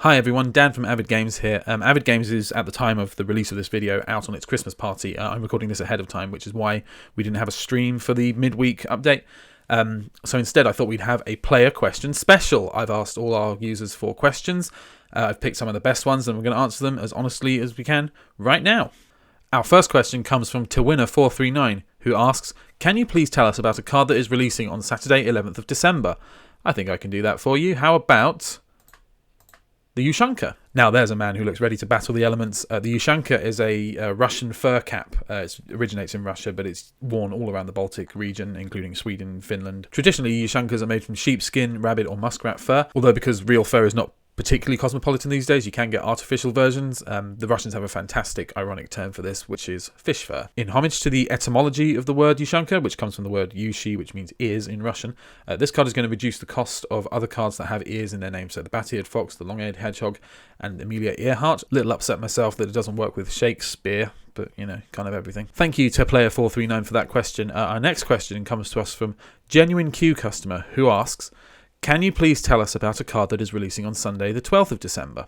Hi everyone, Dan from Avid Games here. Avid Games is, at the time of the release of this video, out on its Christmas party. I'm recording this ahead of time, which is why we didn't have a stream for the midweek update. So instead I thought we'd have a player question special. I've asked all our users for questions. I've picked some of the best ones and we're going to answer them as honestly as we can right now. Our first question comes from Tawinner439, who asks, can you please tell us about a card that is releasing on Saturday 11th of December? I think I can do that for you. How about the Ushanka? Now there's a man who looks ready to battle the elements. The Ushanka is a Russian fur cap. It originates in Russia, but it's worn all around the Baltic region, including Sweden, Finland. Traditionally, Ushankas are made from sheepskin, rabbit or muskrat fur, although because real fur is not particularly cosmopolitan these days, you can get artificial versions. The Russians have a fantastic ironic term for this, which is fish fur. In homage to the etymology of the word Ushanka, which comes from the word ushi, which means ears in Russian, this card is going to reduce the cost of other cards that have ears in their name. So the bat-eared fox, the long-eared hedgehog, and Amelia Earhart. Little upset myself that it doesn't work with Shakespeare, but you know, kind of everything. Thank you to Player439 for that question. Our next question comes to us from Genuine Q customer, who asks, can you please tell us about a card that is releasing on Sunday the 12th of December?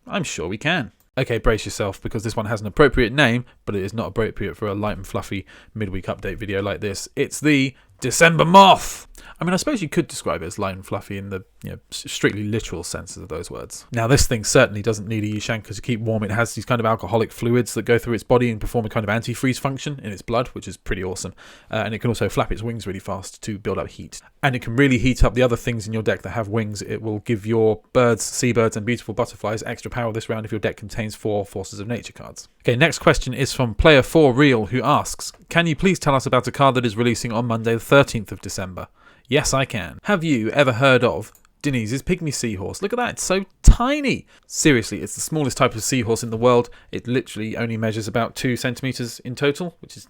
I'm sure we can. Okay, brace yourself, because this one has an appropriate name, but it is not appropriate for a light and fluffy midweek update video like this. It's the December Moth! I mean, I suppose you could describe it as light and fluffy in the strictly literal senses of those words. Now, this thing certainly doesn't need a Ushanka to keep warm. It has these kind of alcoholic fluids that go through its body and perform a kind of antifreeze function in its blood, which is pretty awesome. And it can also flap its wings really fast to build up heat. And it can really heat up the other things in your deck that have wings. It will give your birds, seabirds, and beautiful butterflies extra power this round if your deck contains 4 Forces of Nature cards. Okay, next question is from Player4Real, who asks, can you please tell us about a card that is releasing on Monday the 13th of December? Yes, I can. Have you ever heard of Denise's Pygmy Seahorse? Look at that, it's so tiny. Seriously, it's the smallest type of seahorse in the world. It literally only measures about 2 centimeters in total, which is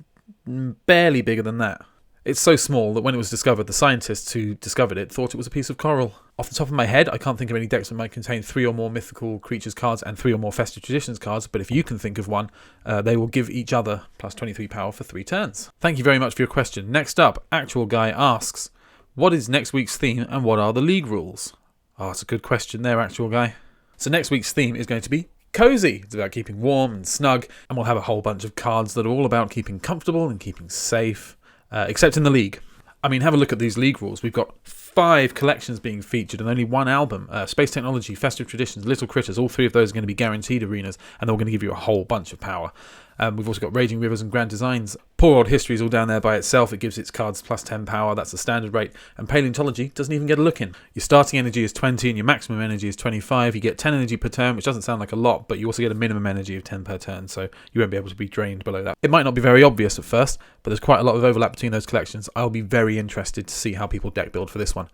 barely bigger than that. It's so small that when it was discovered, the scientists who discovered it thought it was a piece of coral. Off the top of my head, I can't think of any decks that might contain 3 or more mythical creatures cards and 3 or more festive traditions cards, but if you can think of one, they will give each other plus 23 power for 3 turns. Thank you very much for your question. Next up, Actual Guy asks, what is next week's theme and what are the league rules? Oh, that's a good question there, Actual Guy. So next week's theme is going to be cozy. It's about keeping warm and snug, and we'll have a whole bunch of cards that are all about keeping comfortable and keeping safe, except in the league. I mean, have a look at these league rules. We've got 5 collections being featured and only 1 album. Space Technology, Festive Traditions, Little Critters, all 3 of those are going to be guaranteed arenas, and they're going to give you a whole bunch of power. We've also got Raging Rivers and Grand Designs. Poor Old History is all down there by itself. It gives its cards plus 10 power. That's the standard rate. And Paleontology doesn't even get a look in. Your starting energy is 20 and your maximum energy is 25. You get 10 energy per turn, which doesn't sound like a lot, but you also get a minimum energy of 10 per turn, so you won't be able to be drained below that. It might not be very obvious at first, but there's quite a lot of overlap between those collections. I'll be very interested to see how people deck build for this one.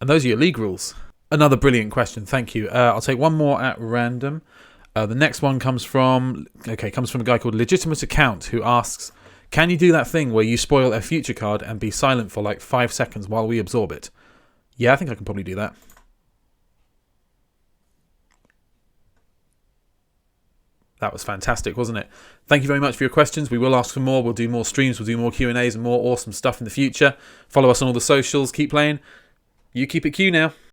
And those are your league rules. Another brilliant question, thank you. I'll take one more at random. The next one comes from a guy called Legitimate Account, who asks, can you do that thing where you spoil a future card and be silent for like 5 seconds while we absorb it? Yeah, I think I can probably do that. That was fantastic, wasn't it? Thank you very much for your questions. We will ask for more. We'll do more streams. We'll do more Q&As and more awesome stuff in the future. Follow us on all the socials. Keep playing. You keep it Q now.